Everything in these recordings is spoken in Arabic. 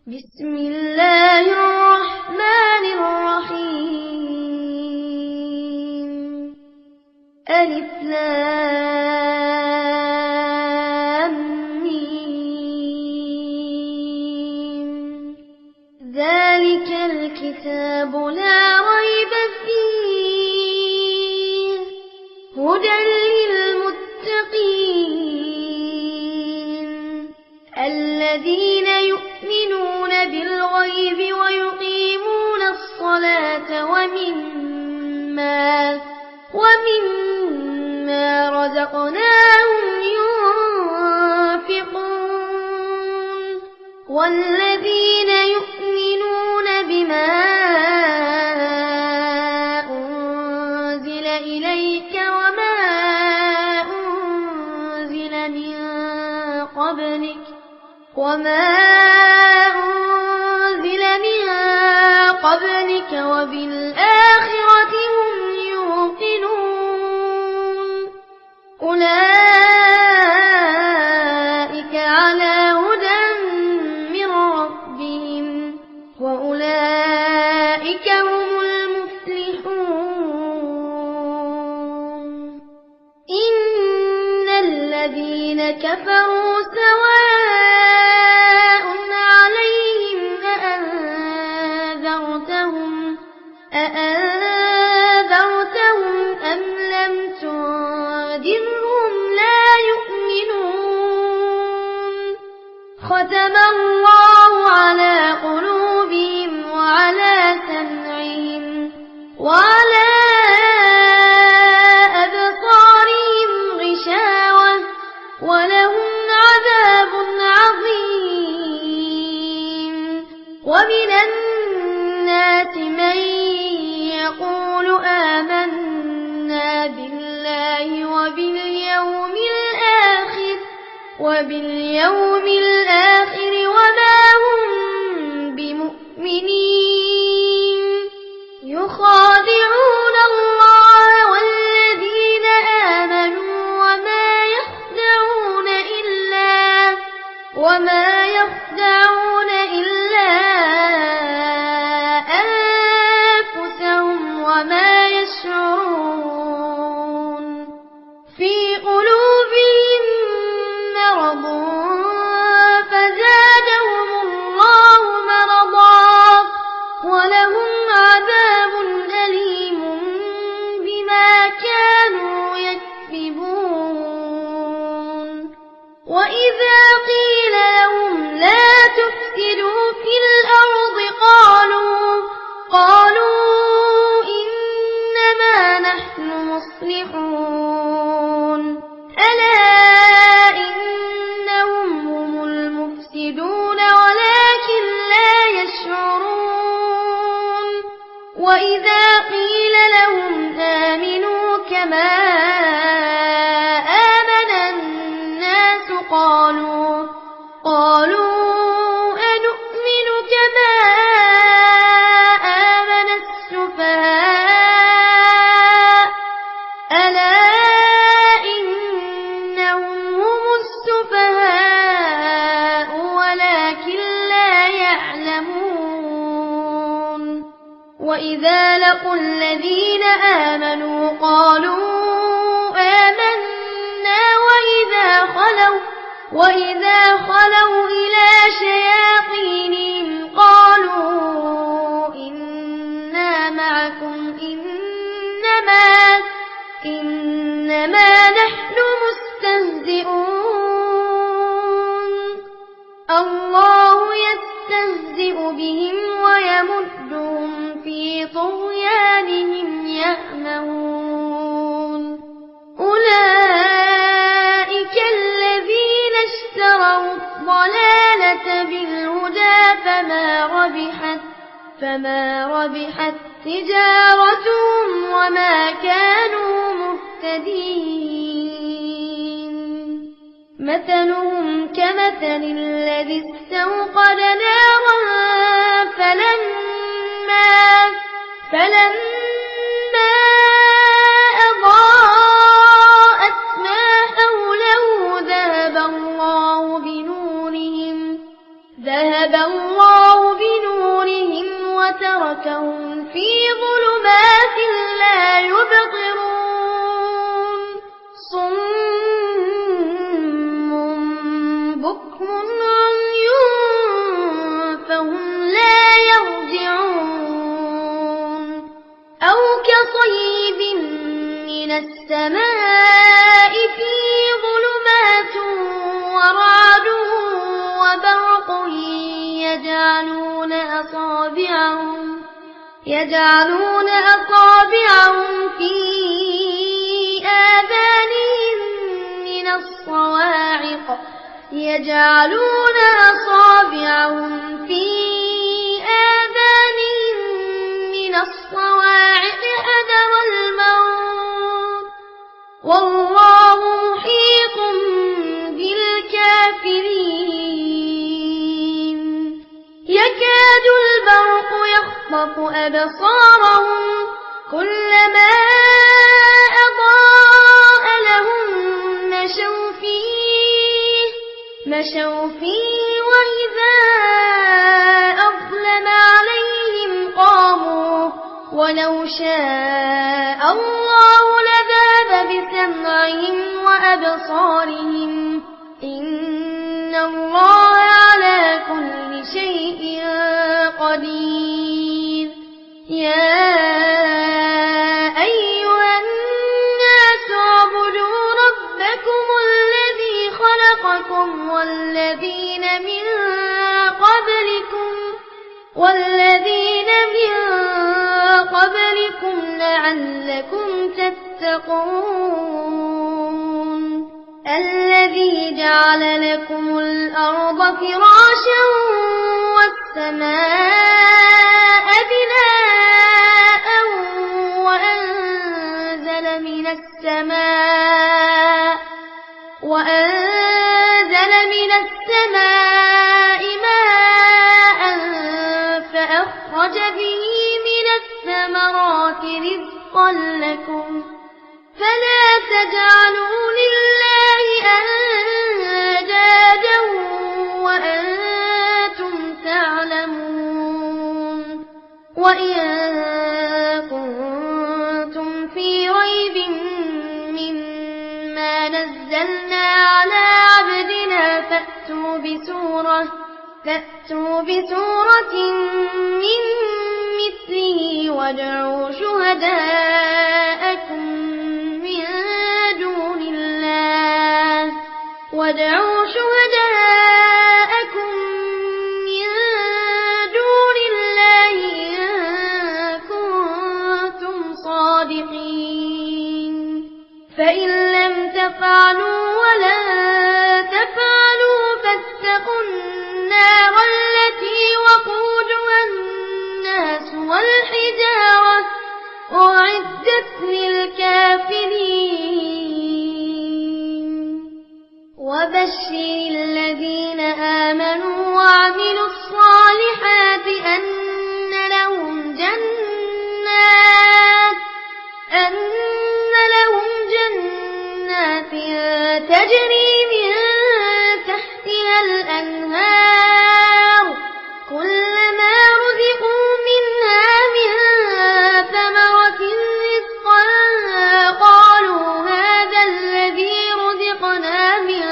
بسم الله الرحمن الرحيم. ألف لام ميم. ذلك الكتاب لا ريب فيه هدى للمتقين الذين يؤمنون بالغيب ويقيمون الصلاة ومما رزقناهم ينفقون والذين يؤمنون بما أنزل إليك وما أنزل من قبلك وبالآخرة هم يوقنون أولئك على هدى من ربهم وأولئك هم المفلحون. إن الذين كفروا سواء عليهم أأنذرتهم أم لم تنذرهم لا يؤمنون. ختم الله على قلوبهم وعلى سمعهم وعلى أبصارهم غشاوة ولهم عذاب عظيم. ومن الناس من يقول آمنا بالله وباليوم الآخر وما هم بمؤمنين. يخادعون الله والذين آمنوا وما يخدعون إلا أنفسهم وما يشعرون. في قلوبهم مرض فزادهم الله مرضا ولهم عذاب أليم بما كانوا يكذبون. وإذا قيل لهم لا تفسدوا في الأرض قالوا إنما نحن مصلحون. ألا إنهم هم المفسدون ولكن لا يشعرون. وإذا قيل لهم آمنوا كما آمن الناس قالوا أنؤمن كما آمن السفهاء ألا إنهم هم السفهاء ولكن لا يعلمون. وإذا لقوا الذين آمنوا قالوا آمنا وإذا خلوا إلى شياطينهم قالوا إنا معكم إنما نحن مستهزئون. الله يستهزئ بهم ويمدهم في طغيانهم يعمهون. أولئك الذين اشتروا الضلالة بالهدى فما ربحت تجارتهم وما كانوا مهتدين. مثلهم كمثل الذي استوقد نارا فلما أضاءت ما حوله ذهب الله ذهب الله بنورهم وتركهم في ظلمات لا يبصرون صم بكم عمي فهم لا يرجعون أو كصيب من السماء فيه ظلمات ورعد وبرق يجعلون أصابعهم في آذانهم من الصواعق حذر الموت والله محيط بالكافرين يكاد البرق يخطف أبصارهم كلما أضاء لهم مشوا فيه وإذا أظلم عليهم قاموا ولو شاء الله لذهب بسمعهم وأبصارهم إن الله على كل شيء قدير يا أيها الناس اعبدوا ربكم الذي خلقكم والذين من قبلكم لعلكم تتقون الذي جعل لكم الأرض فراشا والسماء بناء وأنزل من السماء ماء فأخرج به من الثمرات رزقا لكم فلا تجعلوا لله أندادا وأنتم تعلمون وإن كنتم في ريب مما نزلنا على عبدنا فأتوا بسورة من مثله وادعوا شهداءكم من دون الله إن كنتم صادقين فإن لم تفعلوا ولن تفعلوا فاتقوا النار التي وقودها الناس والحجارة أعدت للكافرين وبشر الذين آمنوا وعملوا الصالحات أن لهم جنات تجري من تحتها الأنهار كلما رزقوا منها من ثمرة رزقا قالوا هذا الذي رزقنا من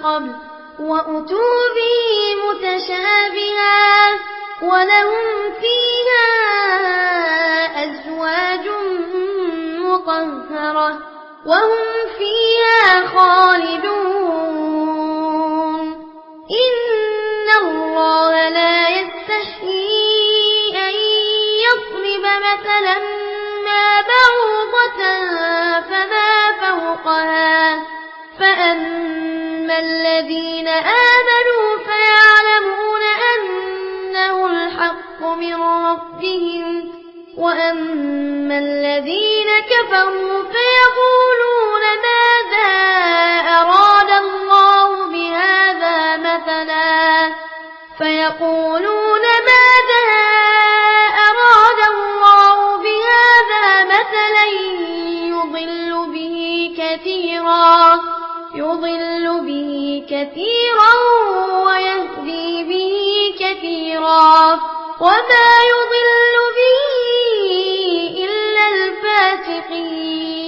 قبل وأتوا به متشابها ولهم فيها أزواج مطهرة وهم فيها خالدون إن الله لا يستحيي أن يضرب مثلا ما بعوضة فما فوقها فأما الذين آمنوا فيعلمون أنه الحق من ربهم وأما الذين كفروا فيقولون ماذا أراد الله بهذا مثلا يضل به كثيرا ويهدي نصيرا وما يضل به إلا الفاسقين